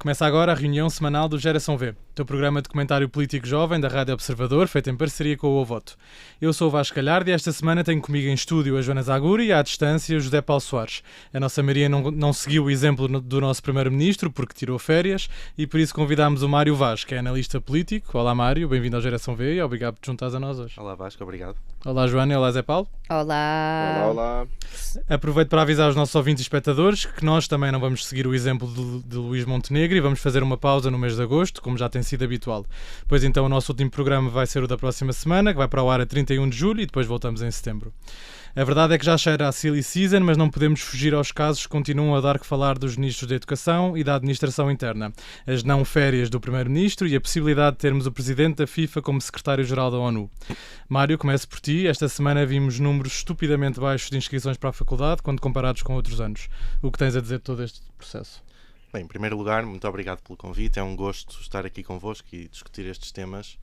Começa agora a reunião semanal do Geração V, teu programa de comentário político jovem da Rádio Observador, feito em parceria com o Ovoto. Eu sou o Vasco Galhardo e esta semana tenho comigo em estúdio a Joana Zaguri e à distância o José Paulo Soares. A nossa Maria não seguiu o exemplo do nosso primeiro-ministro porque tirou férias e por isso convidámos o Mário Vaz, que é analista político. Olá Mário, bem-vindo ao Geração V e obrigado por te juntares a nós hoje. Olá Vasco, obrigado. Olá Joana e olá Zé Paulo. Olá. Olá. Aproveito para avisar os nossos ouvintes e espectadores que nós também não vamos seguir o exemplo de Luís Montenegro e vamos fazer uma pausa no mês de agosto, como já tem sido habitual. Pois então o nosso último programa vai ser o da próxima semana, que vai para o ar a 31 de julho e depois voltamos em setembro. A verdade é que já cheira a silly season, mas não podemos fugir aos casos que continuam a dar que falar dos ministros da Educação e da Administração Interna, as não férias do Primeiro-Ministro e a possibilidade de termos o Presidente da FIFA como Secretário-Geral da ONU. Mário, começo por ti. Esta semana vimos números estupidamente baixos de inscrições para a faculdade quando comparados com outros anos. O que tens a dizer de todo este processo? Bem, em primeiro lugar, muito obrigado pelo convite. É um gosto estar aqui convosco e discutir estes temas.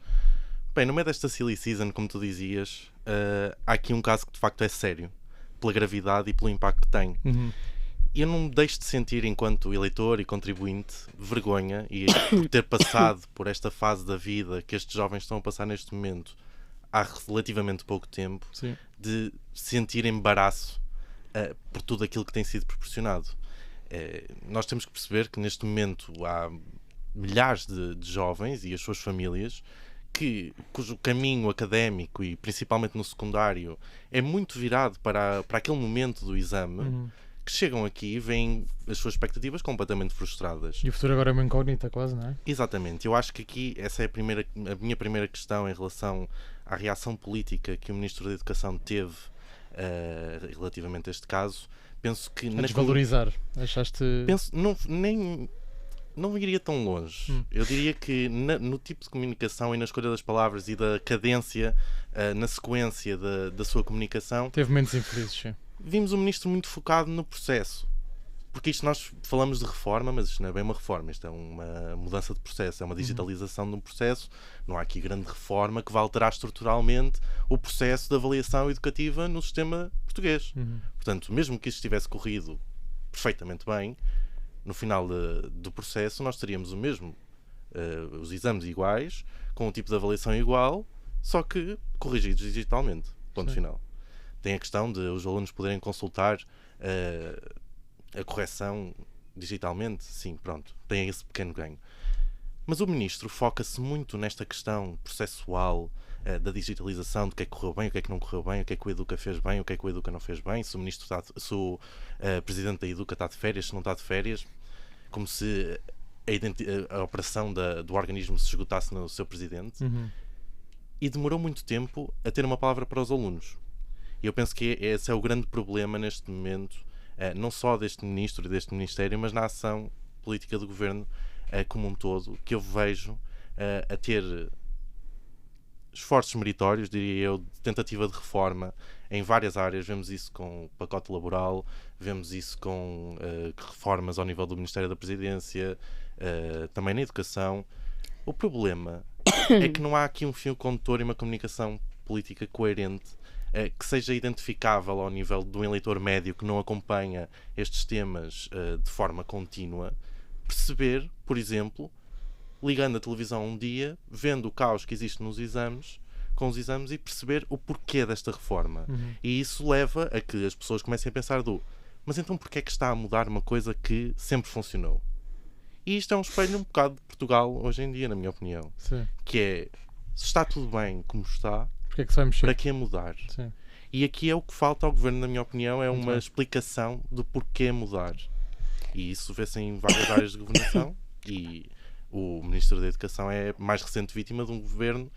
Bem, no meio desta silly season, como tu dizias, há aqui um caso que de facto é sério, pela gravidade e pelo impacto que tem. E eu não me deixo de sentir, enquanto eleitor e contribuinte, vergonha e por ter passado por esta fase da vida que estes jovens estão a passar neste momento há relativamente pouco tempo, Sim. de sentir embaraço por tudo aquilo que tem sido proporcionado. Nós temos que perceber que neste momento há milhares de jovens e as suas famílias cujo caminho académico e principalmente no secundário é muito virado para aquele momento do exame, que chegam aqui e veem as suas expectativas completamente frustradas. E o futuro agora é uma incógnita quase, não é? Exatamente. Eu acho que aqui essa é a minha primeira questão em relação à reação política que o Ministro da Educação teve relativamente a este caso. Penso que... A desvalorizar. Achaste... Não iria tão longe. Eu diria que no tipo de comunicação e na escolha das palavras e da cadência, na sequência da sua comunicação, Teve momentos infelizes, sim. vimos o ministro muito focado no processo. Porque isto nós falamos de reforma, mas isto não é bem uma reforma, isto é uma mudança de processo, é uma digitalização de um processo. Não há aqui grande reforma que vá alterar estruturalmente o processo de avaliação educativa no sistema português. Portanto, mesmo que isto tivesse corrido perfeitamente bem, no final do processo nós teríamos o mesmo, os exames iguais, com um tipo de avaliação igual, só que corrigidos digitalmente. Ponto final. Tem a questão de os alunos poderem consultar a correção digitalmente. Sim, pronto. Tem esse pequeno ganho. Mas o ministro foca-se muito nesta questão processual da digitalização, do que é que correu bem, o que é que não correu bem, o que é que o Educa fez bem, o que é que o Educa não fez bem, se o presidente da Educa está de férias, se não está de férias, como se a operação do organismo se esgotasse no seu presidente. E demorou muito tempo a ter uma palavra para os alunos. E eu penso que esse é o grande problema neste momento, não só deste ministro e deste ministério, mas na ação política do governo como um todo, que eu vejo a ter esforços meritórios, diria eu, de tentativa de reforma em várias áreas. Vemos isso com o pacote laboral, vemos isso com reformas ao nível do Ministério da Presidência, também na educação. O problema é que não há aqui um fio condutor e uma comunicação política coerente que seja identificável ao nível do eleitor médio que não acompanha estes temas de forma contínua, perceber, por exemplo, ligando a televisão um dia, vendo o caos que existe com os exames e perceber o porquê desta reforma. E isso leva a que as pessoas comecem a pensar mas então porquê é que está a mudar uma coisa que sempre funcionou? E isto é um espelho um bocado de Portugal hoje em dia, na minha opinião. Sim. Que é, se está tudo bem como está, Porquê é que se vai mexer? para que mudar? Sim. E aqui é o que falta ao governo, na minha opinião, é uma explicação do porquê mudar. E isso vê-se em várias áreas de governação e o Ministro da Educação é a mais recente vítima de um governo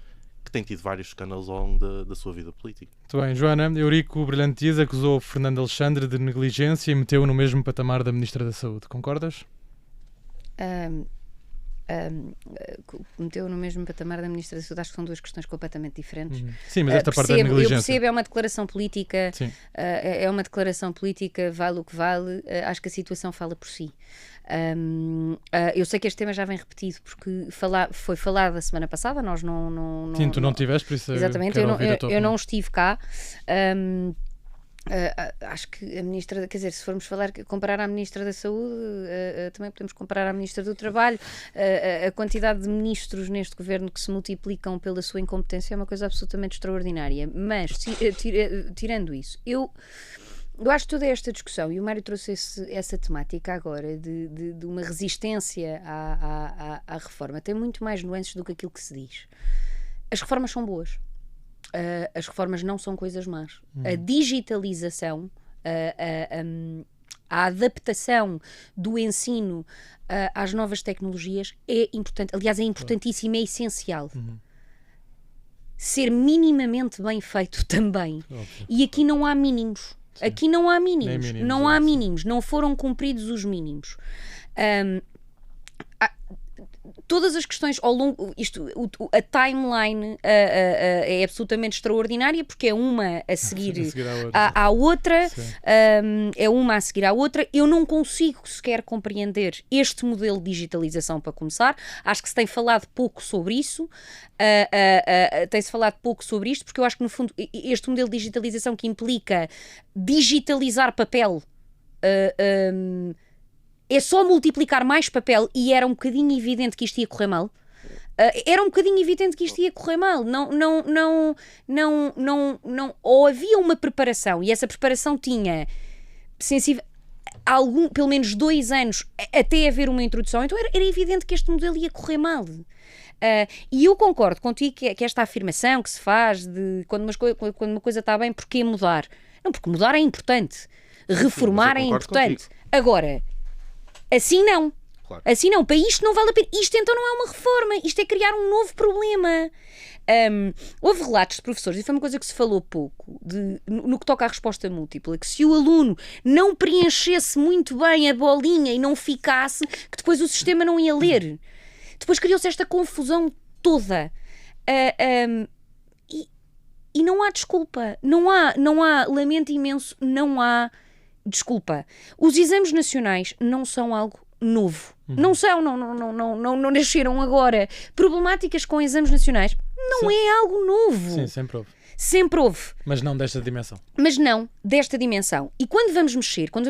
que tem tido vários escândalos ao longo da sua vida política. Muito bem, Joana. Eurico Brilhante Dias acusou Fernando Alexandre de negligência e meteu-o no mesmo patamar da Ministra da Saúde. Concordas? Meteu no mesmo patamar da Ministra da Saúde. Acho que são duas questões completamente diferentes. Sim, mas esta parte da negligência. Eu percebo, é uma declaração política. É uma declaração política, vale o que vale. Acho que a situação fala por si. Eu sei que este tema já vem repetido porque foi falado a semana passada. Nós não Sim, tu não tiveste, por isso exatamente, quero ouvir a tua eu não opinião. estive cá. Acho que a Ministra, quer dizer, se formos comparar à Ministra da Saúde, também podemos comparar à Ministra do Trabalho. A quantidade de ministros neste governo que se multiplicam pela sua incompetência é uma coisa absolutamente extraordinária. Mas, tirando isso, eu acho toda esta discussão, e o Mário trouxe essa temática agora, de uma resistência à reforma, tem muito mais nuances do que aquilo que se diz. As reformas são boas. As reformas não são coisas más. A digitalização, a adaptação do ensino às novas tecnologias é importante. Aliás, é importantíssimo, é essencial. Ser minimamente bem feito também. E aqui não há mínimos. Sim. Aqui não há mínimos. Não há mínimos. Não foram cumpridos os mínimos. Todas as questões ao longo, a timeline é absolutamente extraordinária, porque é uma a seguir à outra, é uma a seguir à outra. Eu não consigo sequer compreender este modelo de digitalização, para começar. Acho que se tem falado pouco sobre isso, tem-se falado pouco sobre isto, porque eu acho que, no fundo, este modelo de digitalização que implica digitalizar papel, é só multiplicar mais papel, e era um bocadinho evidente que isto ia correr mal. Ou havia uma preparação, e essa preparação tinha pelo menos 2 anos até haver uma introdução, então era evidente que este modelo ia correr mal. E eu concordo contigo que esta afirmação que se faz de quando uma coisa está bem, porquê mudar? Não, porque mudar é importante. Reformar é importante. Contigo. Agora, assim não. Claro. Assim não. Para isto não vale a pena. Isto então não é uma reforma. Isto é criar um novo problema. Houve relatos de professores, e foi uma coisa que se falou pouco, no que toca à resposta múltipla, que se o aluno não preenchesse muito bem a bolinha e não ficasse, que depois o sistema não ia ler. Depois criou-se esta confusão toda. E não há desculpa. Não há, lamento imenso, não há desculpa. Os exames nacionais não são algo novo. Não são, não nasceram agora. Problemáticas com exames nacionais não é algo novo. Sim, sempre houve. Sempre houve. Mas não desta dimensão. E quando vamos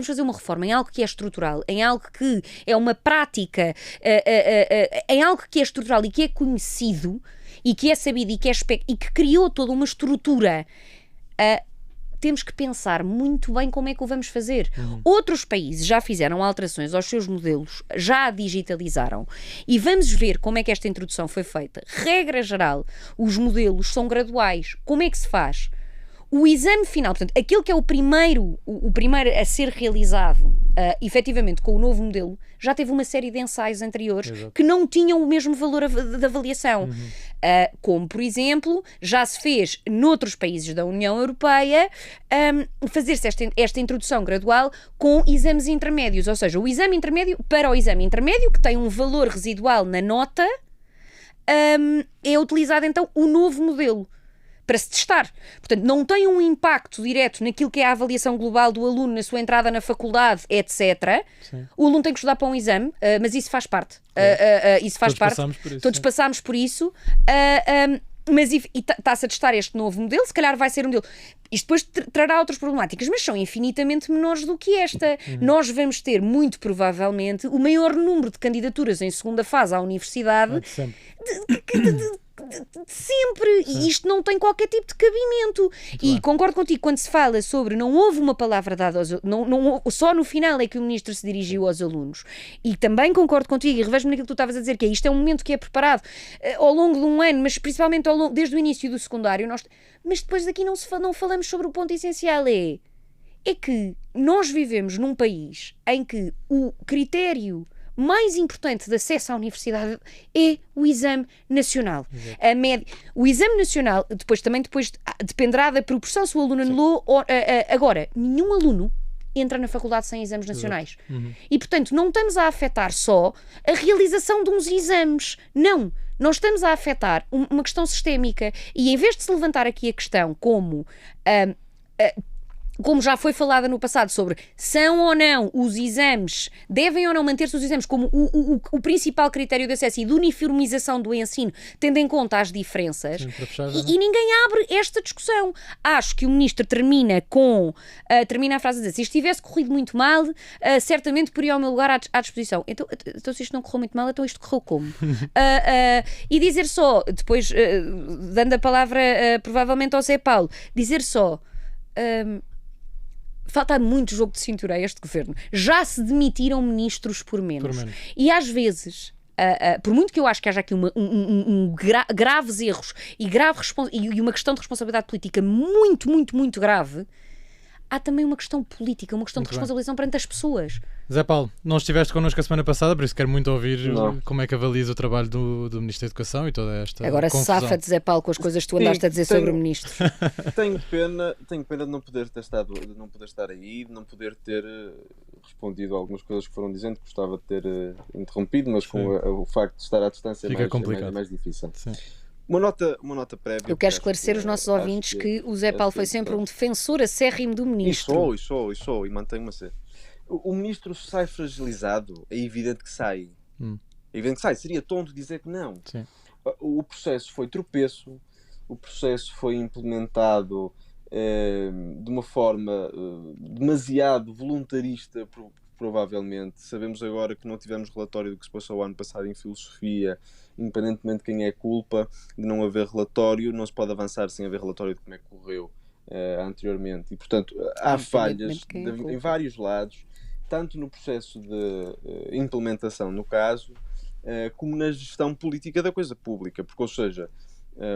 fazer uma reforma em algo que é estrutural, em algo que é uma prática, em algo que é estrutural e que é conhecido, e que é sabido, e que criou toda uma estrutura, temos que pensar muito bem como é que o vamos fazer. Outros países já fizeram alterações aos seus modelos, já a digitalizaram, e vamos ver como é que esta introdução foi feita. Regra geral, os modelos são graduais. Como é que se faz? O exame final, portanto, aquele que é o primeiro a ser realizado, efetivamente, com o novo modelo, já teve uma série de ensaios anteriores. Exato. Que não tinham o mesmo valor de avaliação. Como, por exemplo, já se fez noutros países da União Europeia, fazer-se esta introdução gradual com exames intermédios, ou seja, o exame intermédio para o exame intermédio, que tem um valor residual na nota, é utilizado então o novo modelo para se testar. Portanto, não tem um impacto direto naquilo que é a avaliação global do aluno, na sua entrada na faculdade, etc. Sim. O aluno tem que estudar para um exame, mas isso faz parte. Todos passámos por isso. Mas está-se a testar este novo modelo, se calhar vai ser um modelo. Isto depois trará outras problemáticas, mas são infinitamente menores do que esta. Nós vamos ter, muito provavelmente, o maior número de candidaturas em segunda fase à universidade sempre. E isto não tem qualquer tipo de cabimento. Concordo contigo quando se fala sobre não houve uma palavra dada aos alunos, só no final é que o ministro se dirigiu aos alunos. E também concordo contigo e revejo-me naquilo que tu estavas a dizer, que isto é um momento que é preparado ao longo de um ano, mas principalmente desde o início do secundário. Mas depois daqui não falamos sobre o ponto essencial. É que nós vivemos num país em que o critério mais importante de acesso à universidade é o exame nacional. O exame nacional, depois dependerá da proporção se o aluno anulou. Agora, nenhum aluno entra na faculdade sem exames nacionais. E, portanto, não estamos a afetar só a realização de uns exames. Não. Nós estamos a afetar uma questão sistémica. E, em vez de se levantar aqui a questão como como já foi falada no passado, sobre são ou não os exames, devem ou não manter-se os exames como o principal critério de acesso e de uniformização do ensino, tendo em conta as diferenças. Sim, para fechar, e ninguém abre esta discussão. Acho que o ministro termina a frase a dizer: se isto tivesse corrido muito mal, certamente poria o meu lugar à disposição. Então se isto não correu muito mal, então isto correu como? E dizer só, depois dando a palavra provavelmente ao Zé Paulo, dizer só... falta muito jogo de cintura a este governo. Já se demitiram ministros por menos. E às vezes, por muito que eu acho que haja aqui graves erros e uma questão de responsabilidade política muito, muito, muito grave, há também uma questão política, uma questão de responsabilização perante as pessoas. Zé Paulo, não estiveste connosco a semana passada, por isso quero muito ouvir como é que avalias o trabalho do Ministro da Educação e toda esta confusão. Safa-te, Zé Paulo, com as coisas que tu andaste a dizer sobre o Ministro. Tenho pena de não poder estar aí, de não poder ter respondido a algumas coisas que foram dizendo, gostava de ter interrompido, mas com o facto de estar à distância é mais difícil. Sim. Uma nota prévia. Eu quero esclarecer os nossos ouvintes que o Zé Paulo foi sempre um defensor acérrimo do Ministro. E sou, e mantenho-me a ser. O Ministro sai fragilizado, é evidente que sai. É evidente que sai, seria tonto dizer que não. Sim. O processo foi tropeço, o processo foi implementado de uma forma demasiado voluntarista, provavelmente. Sabemos agora que não tivemos relatório do que se passou o ano passado em filosofia, independentemente de quem é culpa de não haver relatório, não se pode avançar sem haver relatório de como é que correu anteriormente. E, portanto, há falhas em vários lados, tanto no processo de implementação, no caso, como na gestão política da coisa pública. Porque, ou seja,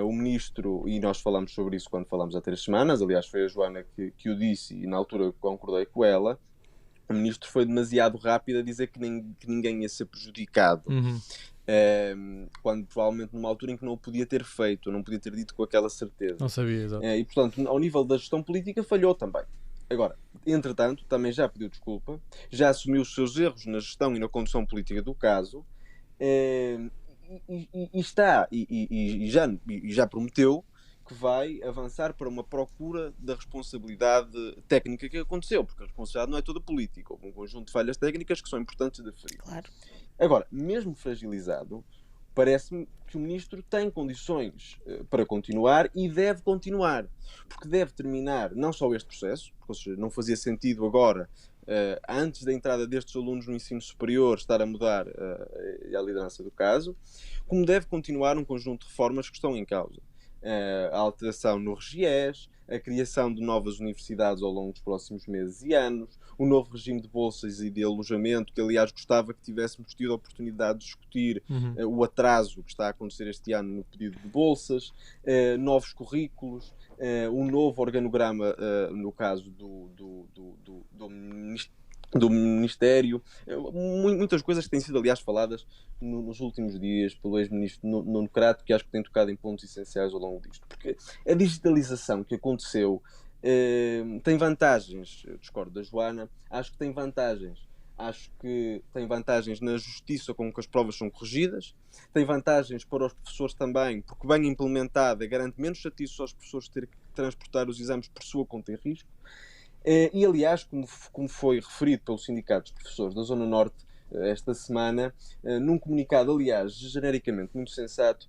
o Ministro, e nós falamos sobre isso quando falamos há 3 semanas, aliás foi a Joana que o disse e na altura concordei com ela, o Ministro foi demasiado rápido a dizer que ninguém ia ser prejudicado. Quando provavelmente numa altura em que não o podia ter feito, não podia ter dito com aquela certeza. Não sabia, exato. E portanto, ao nível da gestão política, falhou também. Agora, entretanto, também já pediu desculpa, já assumiu os seus erros na gestão e na condução política do caso, e já prometeu que vai avançar para uma procura da responsabilidade técnica que aconteceu, porque a responsabilidade não é toda política, houve um conjunto de falhas técnicas que são importantes de referir. Claro. Agora, mesmo fragilizado, parece-me que o Ministro tem condições para continuar e deve continuar, porque deve terminar não só este processo, porque, ou seja, não fazia sentido agora, antes da entrada destes alunos no ensino superior, estar a mudar a liderança do caso, como deve continuar um conjunto de reformas que estão em causa. A alteração no RGES, a criação de novas universidades ao longo dos próximos meses e anos, o novo regime de bolsas e de alojamento, que aliás gostava que tivéssemos tido a oportunidade de discutir o atraso que está a acontecer este ano no pedido de bolsas, novos currículos, um novo organograma no caso do Ministério, muitas coisas que têm sido aliás faladas nos últimos dias pelo ex-ministro Nuno Crato, que acho que tem tocado em pontos essenciais ao longo disto, porque a digitalização que aconteceu tem vantagens. Eu discordo da Joana, acho que tem vantagens na justiça com que as provas são corrigidas, tem vantagens para os professores também, porque bem implementada garante menos chatiços aos professores terem que transportar os exames por sua conta e risco. E aliás, como foi referido pelo Sindicato dos Professores da Zona Norte esta semana, num comunicado, aliás, genericamente muito sensato,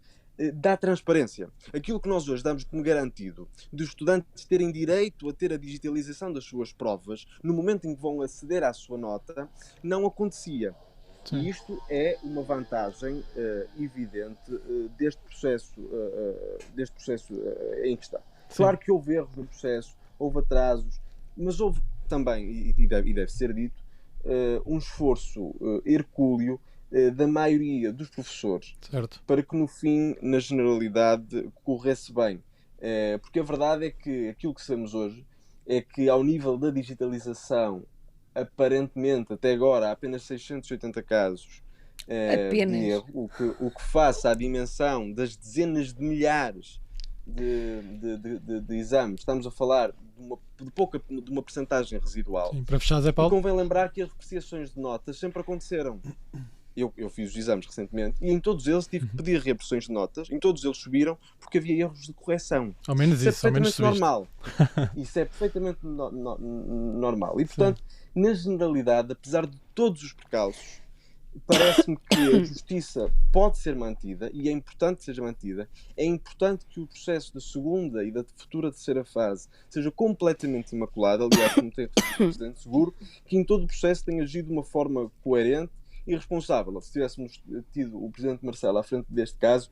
dá transparência. Aquilo que nós hoje damos como garantido dos estudantes terem direito a ter a digitalização das suas provas no momento em que vão aceder à sua nota, não acontecia. Sim. E isto é uma vantagem evidente deste processo em que está. Sim. Claro que houve erros no processo, houve atrasos, mas houve também, e deve ser dito, um esforço hercúleo da maioria dos professores, certo, para que no fim, na generalidade, corresse bem. Porque a verdade é que aquilo que sabemos hoje é que ao nível da digitalização, aparentemente, até agora, há apenas 680 casos de erro, o que face à dimensão das dezenas de milhares de exames. Estamos a falar de uma percentagem residual. Sim, para fechar, Zé Paulo. E convém lembrar que as depreciações de notas sempre aconteceram. Eu fiz os exames recentemente e em todos eles tive que pedir reversões de notas, em todos eles subiram porque havia erros de correção. Ao menos isso, é ao menos normal. Isso é perfeitamente normal. E, portanto, na generalidade, apesar de todos os percalços, parece-me que a justiça pode ser mantida e é importante que seja mantida. É importante que o processo da segunda e da futura terceira fase seja completamente imaculado. Aliás, como tem referido o Presidente Seguro, que em todo o processo tenha agido de uma forma coerente e responsável. Se tivéssemos tido o Presidente Marcelo à frente deste caso,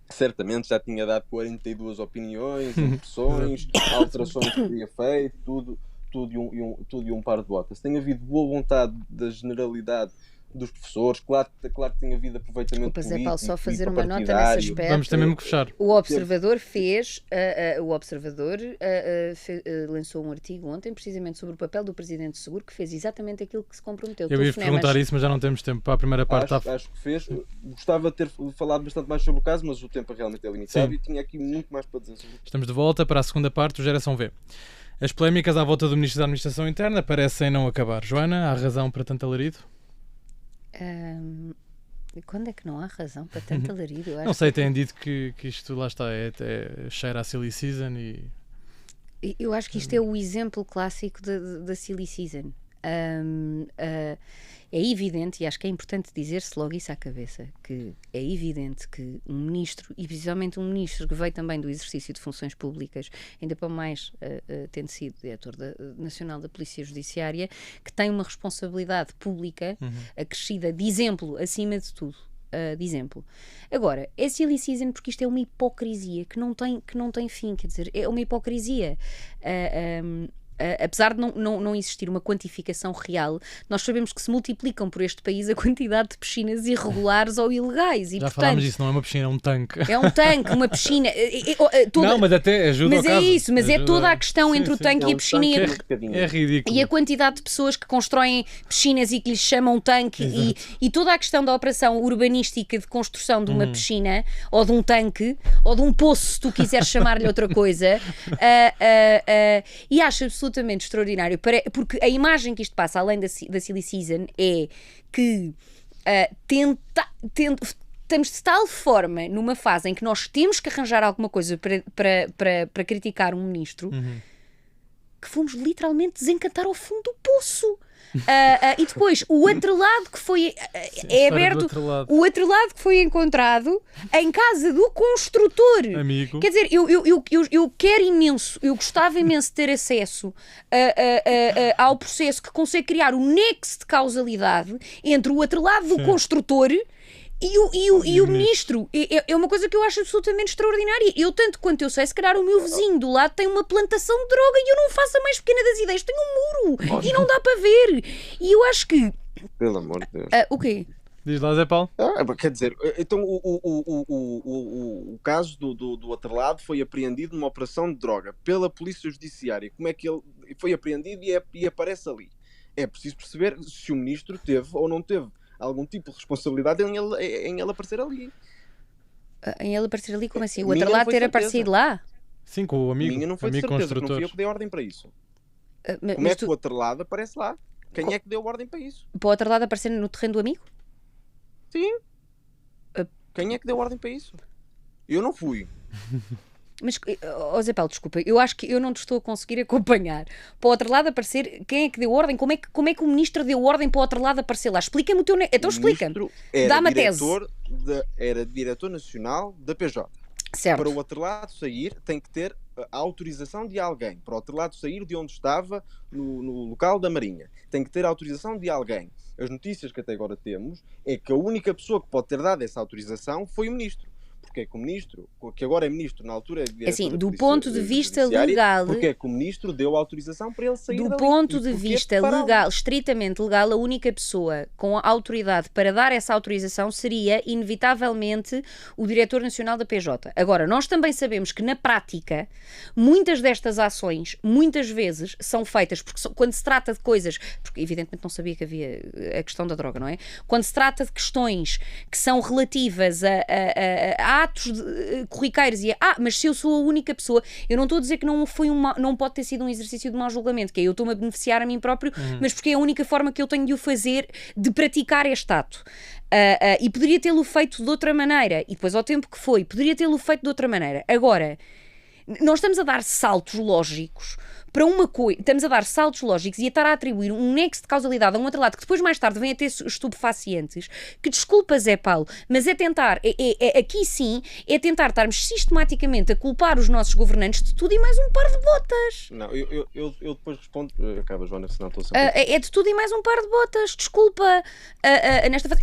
certamente já tinha dado 42 opiniões, impressões, alterações que teria feito, tudo e um par de botas. Tem havido boa vontade da generalidade dos professores, claro que tem havido aproveitamento político. Zé Paulo, só fazer uma nota nesse aspecto. Vamos ter mesmo que fechar. O Observador lançou um artigo ontem, precisamente sobre o papel do Presidente Seguro, que fez exatamente aquilo que se comprometeu. Eu ia perguntar isso, mas já não temos tempo para a primeira parte. Acho que fez. Gostava de ter falado bastante mais sobre o caso, mas o tempo realmente é limitado. Sim. E tinha aqui muito mais para dizer sobre isso. Estamos de volta para a segunda parte do Geração V. As polémicas à volta do Ministro da Administração Interna parecem não acabar. Joana, há razão para tanto alarido? Quando é que não há razão para tanto alarido? Não sei, têm dito que isto lá está, cheira a silly season e... Eu acho que isto é o exemplo clássico da silly season. É evidente, e acho que é importante dizer-se logo isso à cabeça, que é evidente que um ministro, e principalmente um ministro que veio também do exercício de funções públicas, ainda para mais tendo sido diretor nacional da Polícia Judiciária, que tem uma responsabilidade pública acrescida de exemplo, acima de tudo. De exemplo. Agora, é silly season porque isto é uma hipocrisia que não tem fim, quer dizer, é uma hipocrisia. Apesar de não existir uma quantificação real, nós sabemos que se multiplicam por este país a quantidade de piscinas irregulares ou ilegais. E, já falámos disso, não é uma piscina, é um tanque. É um tanque, uma piscina. Não, mas até ajuda ao caso. Mas é isso, mas ajuda... é toda a questão entre o tanque e a piscina. É ridículo. E a quantidade de pessoas que constroem piscinas e que lhes chamam tanque e toda a questão da operação urbanística de construção de uma piscina ou de um tanque ou de um poço, se tu quiseres chamar-lhe outra coisa. E acho absolutamente extraordinário, porque a imagem que isto passa, além da silly season, é que estamos de tal forma numa fase em que nós temos que arranjar alguma coisa para criticar um ministro que fomos literalmente desencantar ao fundo do poço. E depois o atrelado que foi aberto, o atrelado que foi encontrado em casa do construtor. Amigo. Quer dizer, eu quero imenso, eu gostava imenso de ter acesso ao processo que consegue criar o nexo de causalidade entre o atrelado do construtor e o ministro. É uma coisa que eu acho absolutamente extraordinária. Eu, tanto quanto eu sei, se calhar o meu vizinho do lado tem uma plantação de droga e eu não faço a mais pequena das ideias. Tem um muro e não dá para ver. E eu acho que... Pelo amor de Deus. O quê? Diz lá, Zé Paulo. Quer dizer, então o caso do atrelado foi apreendido numa operação de droga pela Polícia Judiciária. Como é que ele foi apreendido e aparece ali? É preciso perceber se o ministro teve ou não teve algum tipo de responsabilidade em ele aparecer ali. Em ele aparecer ali? Como assim? O atrelado ter aparecido lá? Sim, com o amigo. Minha não foi de certeza, construtor. não fui eu que dei ordem para isso. Como é que o atrelado aparece lá? Quem é que deu ordem para isso? Para o atrelado aparecer no terreno do amigo? Sim. Quem é que deu ordem para isso? Eu não fui. Mas, Zé Paulo, desculpa, eu acho que eu não te estou a conseguir acompanhar. Para o outro lado aparecer, quem é que deu ordem? Como é que o ministro deu ordem para o outro lado aparecer lá? Explica-me o teu... Então explica-me. Dá-me a tese. Era diretor nacional da PJ. Certo. Para o outro lado sair, tem que ter a autorização de alguém. Para o outro lado sair de onde estava, no local da Marinha. Tem que ter a autorização de alguém. As notícias que até agora temos é que a única pessoa que pode ter dado essa autorização foi o ministro. Porque é que o ministro, que agora é ministro, na altura é diretor assim, do ponto de vista legal, porque é que o ministro deu autorização para ele sair do dali, ponto de vista legal, estritamente legal, a única pessoa com a autoridade para dar essa autorização seria, inevitavelmente, o diretor nacional da PJ. Agora, nós também sabemos que, na prática, muitas destas ações, muitas vezes, são feitas, porque quando se trata de coisas, porque evidentemente não sabia que havia a questão da droga, não é? Quando se trata de questões que são relativas a atos corriqueiros e mas se eu sou a única pessoa, eu não estou a dizer que não pode ter sido um exercício de mau julgamento, que é eu estou-me a beneficiar a mim próprio, mas porque é a única forma que eu tenho de o fazer, de praticar este ato. E poderia tê-lo feito de outra maneira, e depois ao tempo que foi, poderia tê-lo feito de outra maneira. Agora, nós estamos a dar saltos lógicos para uma coisa, estamos a dar saltos lógicos e a estar a atribuir um nexo de causalidade a um outro lado que depois mais tarde vem a ter estupefacientes, que desculpa Zé Paulo, mas é tentar, aqui sim, é tentar estarmos sistematicamente a culpar os nossos governantes de tudo e mais um par de botas. Não, eu depois respondo, acaba Joana, senão estou sempre... É de tudo e mais um par de botas, desculpa, nesta fase.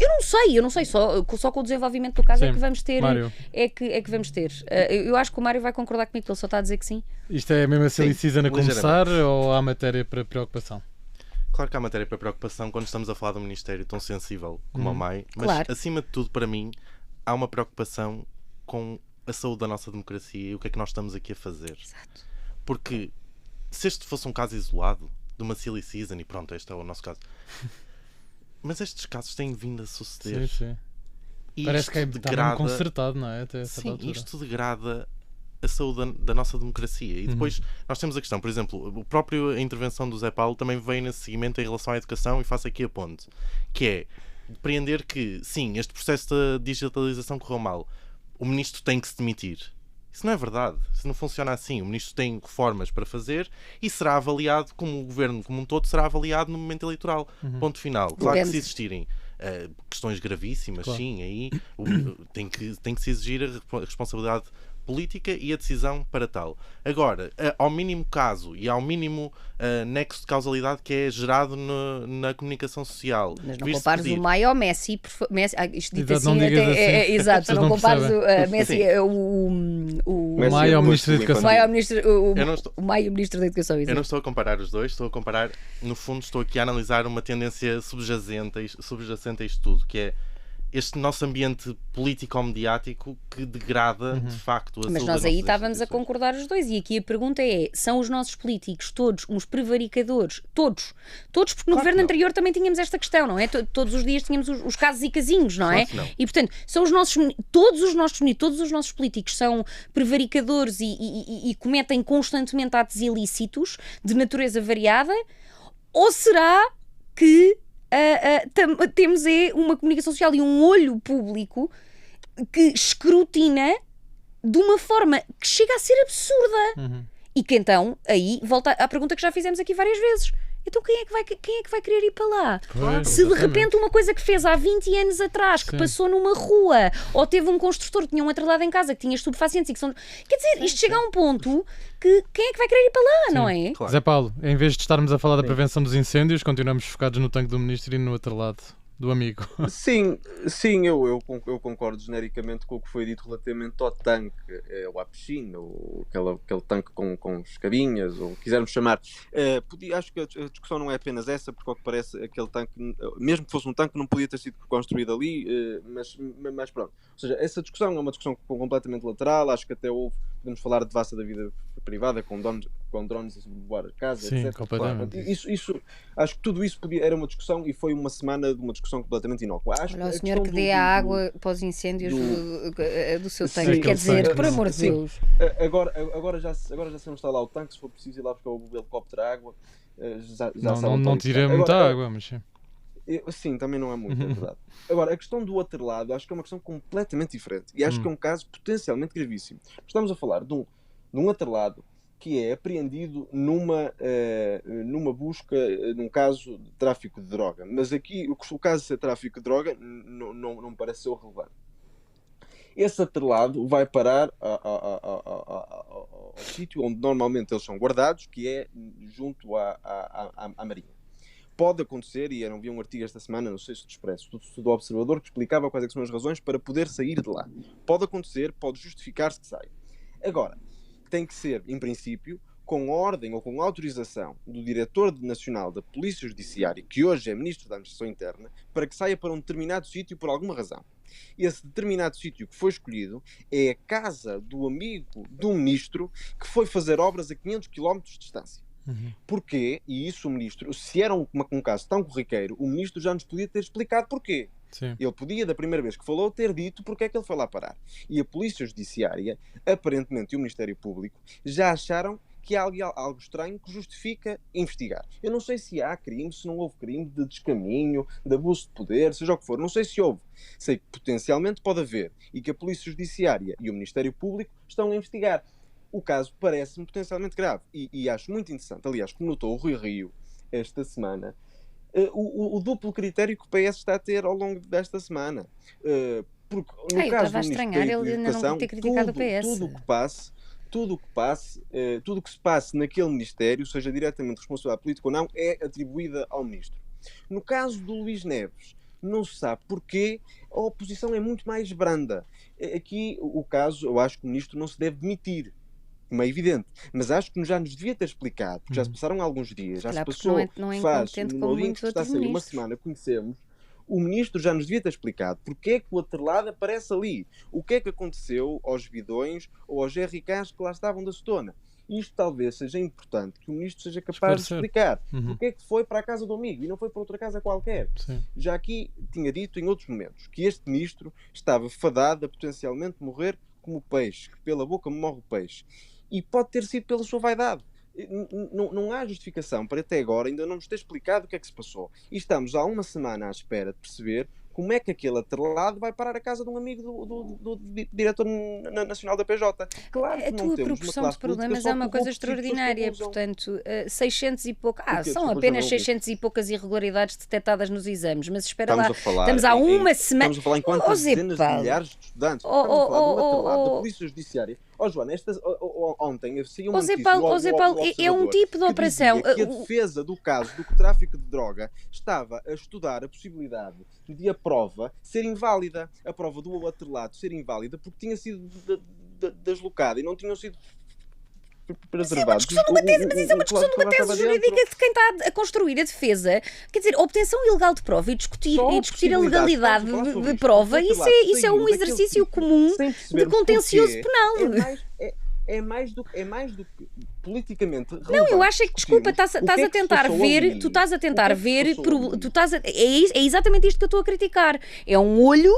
Eu não sei, só com o desenvolvimento do caso sim, é que vamos ter, Mário. é que vamos ter. Eu acho que o Mário vai concordar comigo, que ele só está a dizer que sim. Isto é mesmo a silly season a começar ou há matéria para preocupação? Claro que há matéria para preocupação quando estamos a falar de um ministério tão sensível como a MAI, mas claro. acima de tudo, para mim, há uma preocupação com a saúde da nossa democracia e o que é que nós estamos aqui a fazer. Exato. Porque se este fosse um caso isolado de uma silly season, e pronto, este é o nosso caso, mas estes casos têm vindo a suceder. Sim. E parece que está mesmo consertado, não é? Até sim, altura. isto degrada a saúde da nossa democracia. E depois nós temos a questão, por exemplo, a própria intervenção do Zé Paulo também veio nesse seguimento em relação à educação, e faço aqui a ponte, que é depreender que, sim, este processo da digitalização correu mal, o ministro tem que se demitir. Isso não é verdade. Isso não funciona assim. O ministro tem reformas para fazer e será avaliado, como o governo como um todo será avaliado no momento eleitoral. Ponto final. Claro que se existirem questões gravíssimas, claro, sim, aí tem que se exigir a responsabilidade política e a decisão para tal. Agora, ao mínimo caso e ao mínimo nexo de causalidade que é gerado na comunicação social. Mas não compares o MAI ao Messi. Isto dito exato, assim, assim. Exato, não compares o Messi, o MAI ao Ministro da Educação. O MAI ao Ministro da Educação. Eu não estou a comparar os dois, estou a comparar, no fundo, estou aqui a analisar uma tendência subjacente a isto tudo, que é este nosso ambiente político-mediático que degrada, de facto, a saúde. Mas nós aí estávamos a concordar os dois. E aqui a pergunta é, são os nossos políticos todos uns prevaricadores? Todos, porque no governo anterior também tínhamos esta questão, não é? Todos os dias tínhamos os casos e casinhos, não é? Não. E, portanto, são todos os nossos políticos são prevaricadores e cometem constantemente atos ilícitos de natureza variada? Ou será que temos uma comunicação social e um olho público que escrutina de uma forma que chega a ser absurda? E que então, aí, volta à pergunta que já fizemos aqui várias vezes. Então quem é que vai querer ir para lá? Pois, se de repente uma coisa que fez há 20 anos atrás, que passou numa rua, ou teve um construtor que tinha um atrelado em casa, que tinha estupefacientes e que são... Quer dizer, isto chega a um ponto que quem é que vai querer ir para lá, não é? Claro. Zé Paulo, em vez de estarmos a falar da prevenção dos incêndios, continuamos focados no tanque do ministro e no atrelado do amigo. Sim, eu concordo genericamente com o que foi dito relativamente ao tanque, ou à piscina, ou aquele tanque com escadinhas, ou quisermos chamar. Acho que a discussão não é apenas essa, porque ao que parece aquele tanque, mesmo que fosse um tanque, não podia ter sido construído ali, mas pronto. Ou seja, essa discussão é uma discussão completamente lateral. Acho que até podemos falar de devassa da vida privada, com drones a sobrevoar a casa, sim, etc. completamente. Isso, acho que tudo isso era uma discussão, e foi uma semana de uma discussão completamente inócua. Olha, o senhor que dê a água para os incêndios do seu tanque, quer dizer, por amor de Deus. Agora já sabemos estar lá o tanque, se for preciso ir lá buscar o helicóptero de água. Não tira muita água, mas sim. Sim, também não é muito, é verdade. Agora, a questão do outro lado, acho que é uma questão completamente diferente. E acho que é um caso potencialmente gravíssimo. Estamos a falar de um outro lado que é apreendido numa busca, num caso de tráfico de droga. Mas aqui, o caso de ser tráfico de droga não me parece ser o relevante. Esse atrelado vai parar ao sítio onde normalmente eles são guardados, que é junto à Marinha. Pode acontecer, e eu vi um artigo esta semana, não sei se do Expresso, do Observador, que explicava quais são as razões para poder sair de lá. Pode acontecer, pode justificar-se que saia. Agora, tem que ser, em princípio, com ordem ou com autorização do Diretor Nacional da Polícia Judiciária, que hoje é Ministro da Administração Interna, para que saia para um determinado sítio por alguma razão. Esse determinado sítio que foi escolhido é a casa do amigo do Ministro que foi fazer obras a 500 km de distância. Porquê? E isso o Ministro, se era um caso tão corriqueiro, o Ministro já nos podia ter explicado porquê. Sim. Ele podia, da primeira vez que falou, ter dito porque é que ele foi lá parar. E a Polícia Judiciária, aparentemente, e o Ministério Público, já acharam que há algo estranho que justifica investigar. Eu não sei se há crime, se não houve crime de descaminho, de abuso de poder, seja o que for. Não sei se houve. Sei que potencialmente pode haver e que a Polícia Judiciária e o Ministério Público estão a investigar. O caso parece-me potencialmente grave e acho muito interessante. Aliás, como notou o Rui Rio esta semana, o duplo critério que o PS está a ter ao longo desta semana. Porque no caso do Ministério da Educação, tudo o que se passe naquele Ministério, seja diretamente responsabilidade política ou não, é atribuída ao Ministro. No caso do Luís Neves, não se sabe porquê, a oposição é muito mais branda. Aqui, o caso, eu acho que o Ministro não se deve demitir, como é evidente, mas acho que já nos devia ter explicado, porque já se passaram alguns dias, já se passou, não é faz, como no que está a sair uma semana, conhecemos, o Ministro já nos devia ter explicado porque é que o atrelado aparece ali, o que é que aconteceu aos bidões ou aos RKs que lá estavam da Setona. Isto talvez seja importante que o Ministro seja capaz de explicar porque é que foi para a casa do amigo e não foi para outra casa qualquer. Sim. Já aqui tinha dito em outros momentos que este Ministro estava fadado a potencialmente morrer como o peixe, que pela boca morre o peixe. E pode ter sido pela sua vaidade. Não há justificação para até agora ainda não nos ter explicado o que é que se passou. E estamos há uma semana à espera de perceber como é que aquele atrelado vai parar a casa de um amigo do diretor nacional da PJ. Claro que a não tua temos proporção de problemas é uma coisa extraordinária, portanto, 600 e pouco... são apenas 600 e poucas irregularidades detectadas nos exames, mas espera lá, estamos há uma semana... Estamos a falar em quantas dezenas de milhares de estudantes, estamos a falar de um atrelado da Polícia Judiciária. Joana, ontem saiu uma notícia Zé Paulo, é um tipo de operação... que a defesa do caso do tráfico de droga estava a estudar a possibilidade de a prova ser inválida, a prova do atrelado ser inválida porque tinha sido deslocada e não tinham sido preservados. Mas isso é uma discussão de uma tese jurídica de quem está a construir a defesa. Quer dizer, a obtenção ilegal de prova e discutir a legalidade de prova, isso é um exercício comum de contencioso penal. É mais do que politicamente relevante. Não, eu acho que, desculpa, estás a tentar ver, tu estás a tentar ver, é exatamente isto que eu estou a criticar. É um olho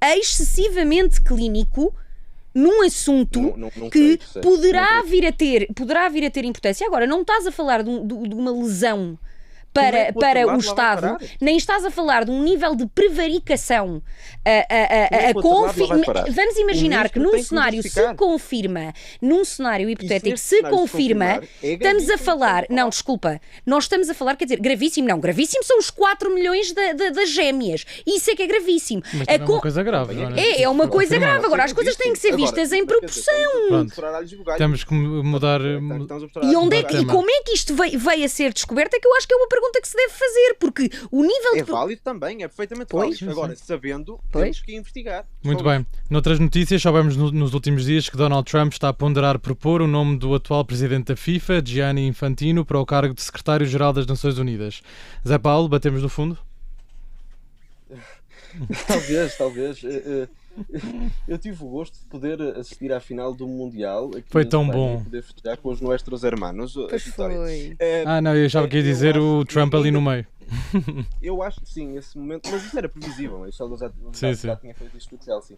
excessivamente clínico num assunto que poderá vir a ter importância. Agora, não estás a falar de uma lesão para o Estado, nem estás a falar de um nível de prevaricação. Vamos imaginar que num cenário se confirma, num cenário hipotético, se confirma, estamos a falar, não, desculpa, nós estamos a falar, quer dizer, gravíssimo são os 4 milhões das gêmeas, isso é que é gravíssimo. Mas é uma coisa grave. É uma coisa grave, agora as coisas têm que ser vistas em proporção. Temos que mudar. E como é que isto veio a ser descoberto é que eu acho que é uma pergunta que se deve fazer, porque o nível é válido também, é perfeitamente válido. Agora, sabendo, temos que investigar. Muito bem. Noutras notícias, soubemos nos últimos dias que Donald Trump está a ponderar propor o nome do atual presidente da FIFA, Gianni Infantino, para o cargo de secretário-geral das Nações Unidas. Zé Paulo, batemos no fundo? Talvez. Eu tive o gosto de poder assistir à final do Mundial. Aqui foi tão bom. Poder festejar com os nossos hermanos. Pois foi. Não, eu achava que ia dizer o Trump ali no meio. Eu acho que sim, esse momento, mas isso era previsível. Isso já tinha feito isso do Chelsea.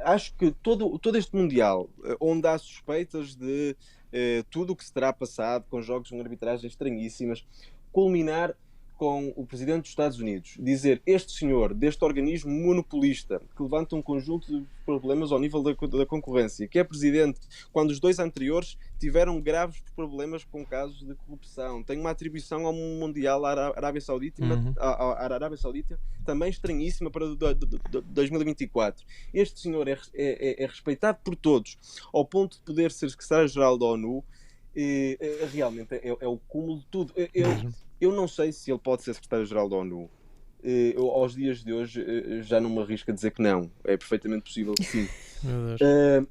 Acho que todo este Mundial, onde há suspeitas de tudo o que se terá passado, com jogos com arbitragens estranhíssimas, culminar com o Presidente dos Estados Unidos dizer este senhor, deste organismo monopolista, que levanta um conjunto de problemas ao nível da concorrência, que é Presidente quando os dois anteriores tiveram graves problemas com casos de corrupção, tem uma atribuição ao Mundial à Arábia Saudita, à Arábia Saudita também estranhíssima para 2024. Este senhor é respeitado por todos, ao ponto de poder ser Secretário-Geral da ONU. Realmente é o cúmulo de tudo. Eu não sei se ele pode ser secretário-geral da ONU. Aos dias de hoje já não me arrisco a dizer que não. É perfeitamente possível que sim.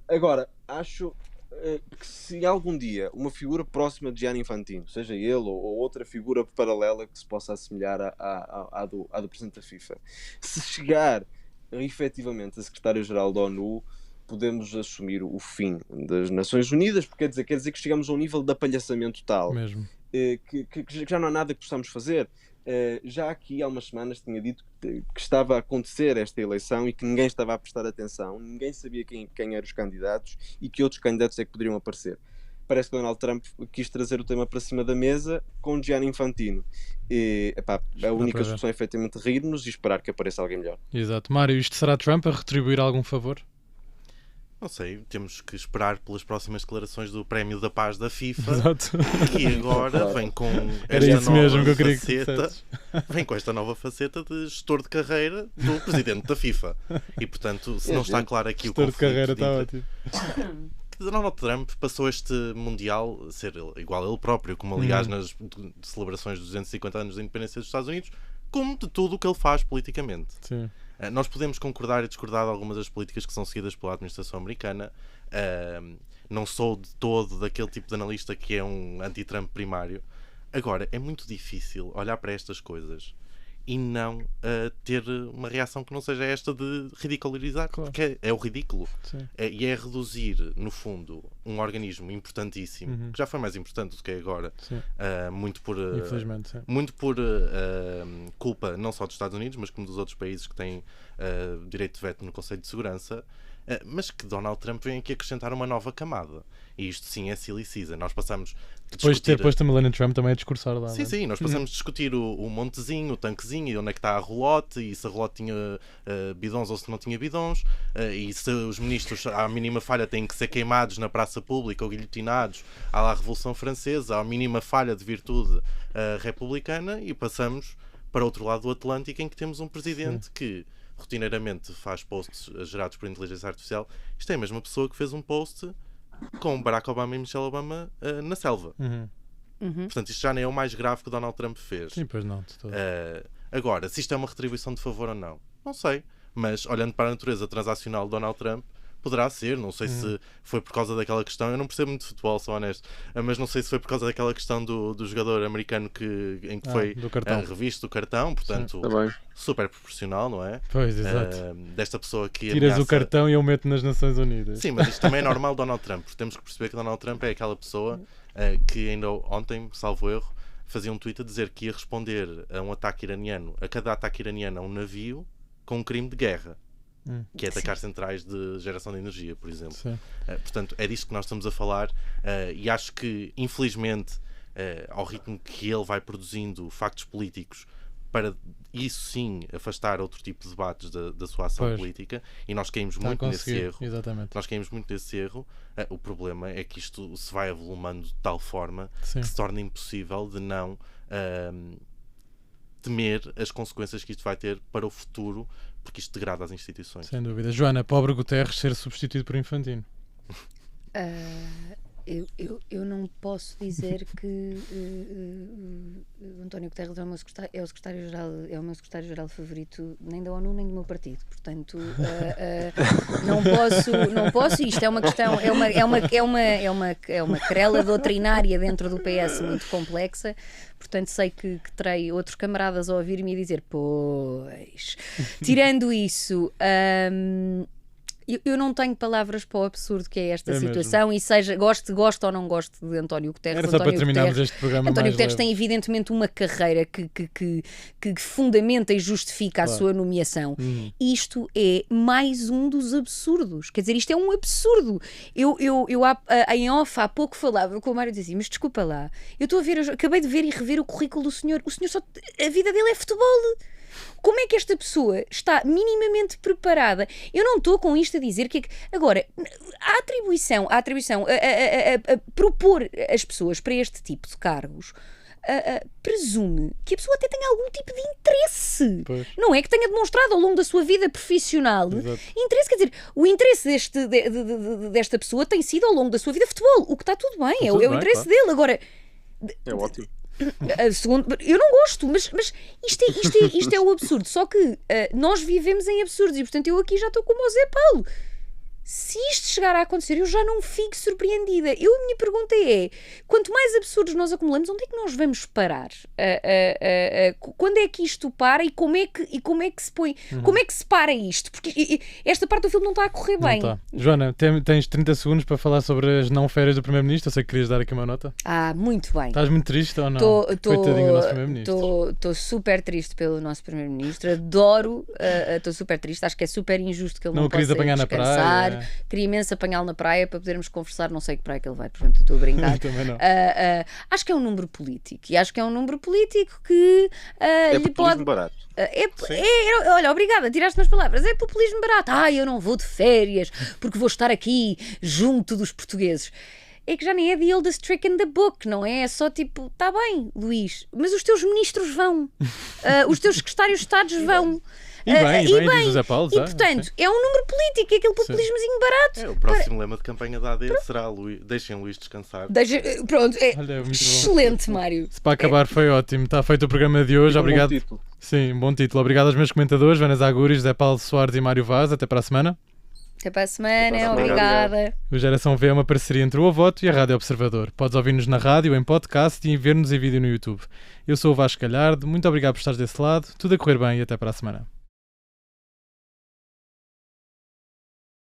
Agora, acho que se algum dia uma figura próxima de Gianni Infantino, seja ele ou outra figura paralela que se possa assemelhar à do Presidente da FIFA, se chegar efetivamente a secretário-geral da ONU, podemos assumir o fim das Nações Unidas, porque quer dizer que chegamos a um nível de apalhaçamento tal mesmo. Que já não há nada que possamos fazer. Já aqui há umas semanas tinha dito que estava a acontecer esta eleição e que ninguém estava a prestar atenção, ninguém sabia quem eram os candidatos e que outros candidatos é que poderiam aparecer. Parece que Donald Trump quis trazer o tema para cima da mesa com Gianni Infantino. E, a única solução é efetivamente rir-nos e esperar que apareça alguém melhor. Exato. Mário, isto será Trump a retribuir algum favor? Não sei, temos que esperar pelas próximas declarações do Prémio da Paz da FIFA. Exato. E agora vem com Era esta isso nova mesmo que eu queria faceta. que Vem com esta nova faceta de gestor de carreira do presidente da FIFA. E portanto, se não está claro aqui o gestor de conflito carreira está ótimo. Donald Trump passou este Mundial a ser igual a ele próprio, como aliás nas celebrações dos 250 anos da independência dos Estados Unidos, como de tudo o que ele faz politicamente. Sim. Nós podemos concordar e discordar de algumas das políticas que são seguidas pela administração americana. Não sou de todo daquele tipo de analista que é um anti-Trump primário. Agora, é muito difícil olhar para estas coisas e não ter uma reação que não seja esta de ridicularizar, claro. Porque é o ridículo. E é reduzir, no fundo, um organismo importantíssimo, que já foi mais importante do que é agora, muito por, infelizmente, muito por culpa não só dos Estados Unidos, mas como dos outros países que têm direito de veto no Conselho de Segurança, mas que Donald Trump vem aqui acrescentar uma nova camada. E isto sim é silly season. Nós passamos depois de ter posto a Melania Trump também a discursar lá. Sim, sim, nós passamos a discutir o montezinho, o tanquezinho, e onde é que está a relote, e se a relote tinha bidons ou se não tinha bidons, e se os ministros, à mínima falha, têm que ser queimados na praça pública ou guilhotinados à Revolução Francesa, à mínima falha de virtude republicana, e passamos para o outro lado do Atlântico, em que temos um presidente que rotineiramente faz posts gerados por inteligência artificial. Isto é a mesma pessoa que fez um post com Barack Obama e Michelle Obama na selva. Portanto, isto já nem é o mais grave que Donald Trump fez. Sim, pois não. Agora, se isto é uma retribuição de favor ou não, não sei. Mas, olhando para a natureza transacional de Donald Trump, poderá ser. Não sei se foi por causa daquela questão. Eu não percebo muito de futebol, sou honesto. Mas não sei se foi por causa daquela questão do jogador americano em que foi revisto do cartão. Portanto, super proporcional, não é? Pois, exato. Desta pessoa que tiras o cartão e eu meto nas Nações Unidas. Sim, mas isto também é normal Donald Trump. Temos que perceber que Donald Trump é aquela pessoa que ainda ontem, salvo erro, fazia um tweet a dizer que ia responder a um ataque iraniano, a cada ataque iraniano a um navio, com um crime de guerra. Que é atacar centrais de geração de energia, por exemplo. Portanto, é disto que nós estamos a falar, e acho que, infelizmente, ao ritmo que ele vai produzindo factos políticos, para isso sim afastar outro tipo de debates da sua ação política, e nós caímos muito nesse erro. Exatamente. Nós caímos muito nesse erro. O problema é que isto se vai avolumando de tal forma que se torna impossível de não temer as consequências que isto vai ter para o futuro, porque isto degrada as instituições. Sem dúvida. Joana, pobre Guterres ser substituído por Infantino. Eu não posso dizer que o António Guterres é o meu secretário-geral favorito, nem da ONU nem do meu partido. Portanto, não posso. Isto é uma questão, é uma querela doutrinária dentro do PS muito complexa. Portanto, sei que terei outros camaradas a ouvir-me e dizer, pois. Tirando isso, eu não tenho palavras para o absurdo que é esta situação, mesmo. E seja, gosto ou não gosto de António Guterres. Era só para terminarmos este programa. António Guterres leve. tem evidentemente uma carreira que fundamenta e justifica a sua nomeação. Isto é mais um dos absurdos. Quer dizer, isto é um absurdo. Eu em off há pouco falava com o Mário e dizia assim, mas desculpa lá, acabei de ver e rever o currículo do senhor. O senhor a vida dele é futebol. Como é que esta pessoa está minimamente preparada? Eu não estou com isto a dizer que... Agora, a atribuição a propor as pessoas para este tipo de cargos presume que a pessoa até tenha algum tipo de interesse. Pois. Não é que tenha demonstrado ao longo da sua vida profissional interesse. Quer dizer, o interesse desta pessoa tem sido ao longo da sua vida futebol. O que está tudo bem, é o interesse dele. Agora... É ótimo. Segundo, eu não gosto, mas isto é o absurdo. Só que nós vivemos em absurdos e, portanto, eu aqui já estou como o Zé Paulo. Se isto chegar a acontecer, eu já não fico surpreendida. A minha pergunta é, quanto mais absurdos nós acumulamos, onde é que nós vamos parar? Quando é que isto para e como é que se põe, como é que se para isto? Porque esta parte do filme não está a correr bem. Não tá. Joana, tens 30 segundos para falar sobre as não férias do Primeiro-Ministro. Eu sei que querias dar aqui uma nota. Muito bem. Estás muito triste ou não? Coitadinho do nosso Primeiro-Ministro. Estou super triste pelo nosso Primeiro-Ministro. Adoro, estou super triste. Acho que é super injusto que ele não possa apanhar descansar. Na praia. Queria imenso apanhá-lo na praia para podermos conversar. Não sei que praia que ele vai, portanto estou a brincar. Também não. Acho que é um número político. E acho que é um número político que lhe pode... barato. Olha, obrigada, tiraste-me as palavras. É populismo barato. Eu não vou de férias porque vou estar aqui junto dos portugueses. É que já nem é the oldest trick in the book, não é? É só tipo, está bem, Luís, mas os teus ministros vão, os teus secretários de Estado vão. E bem, diz José Paulo. E portanto, é um número político, é aquele populismozinho barato. O próximo lema de campanha da AD será deixem Luís descansar. Pronto, Olha, excelente, Mário. Se para acabar foi ótimo. Está feito o programa de hoje. Obrigado. Bom título. Sim, bom título. Obrigado aos meus comentadores, Vanessa Aguri, José Paulo Soares e Mário Vaz. Até para a semana. Até para a semana, obrigada. O Geração V é uma parceria entre o Avoto e a Rádio Observador. Podes ouvir-nos na rádio, em podcast e ver-nos em vídeo no YouTube. Eu sou o Vasco Galhardo. Muito obrigado por estares desse lado. Tudo a correr bem e até para a semana.